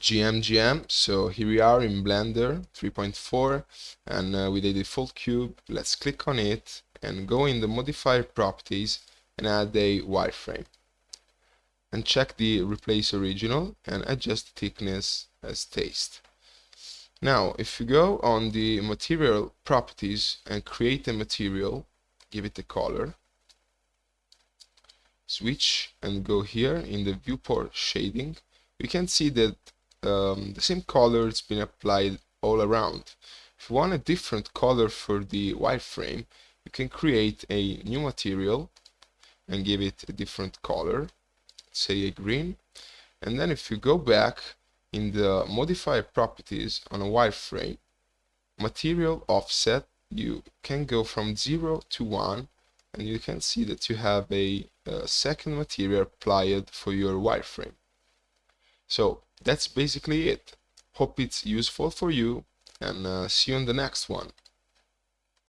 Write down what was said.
GM. So here we are in Blender 3.4, and with a default cube, let's click on it and go in the modifier properties and add a wireframe. And check the replace original and adjust thickness as taste. Now, if you go on the material properties and create a material, give it a color, switch and go here in the viewport shading, we can see that the same color has been applied all around. If you want a different color for the wireframe, you can create a new material and give it a different color, say a green. And then if you go back in the modifier properties on a wireframe, material offset, you can go from 0 to 1, and you can see that you have a second material applied for your wireframe. So that's basically it. Hope it's useful for you, and see you on the next one.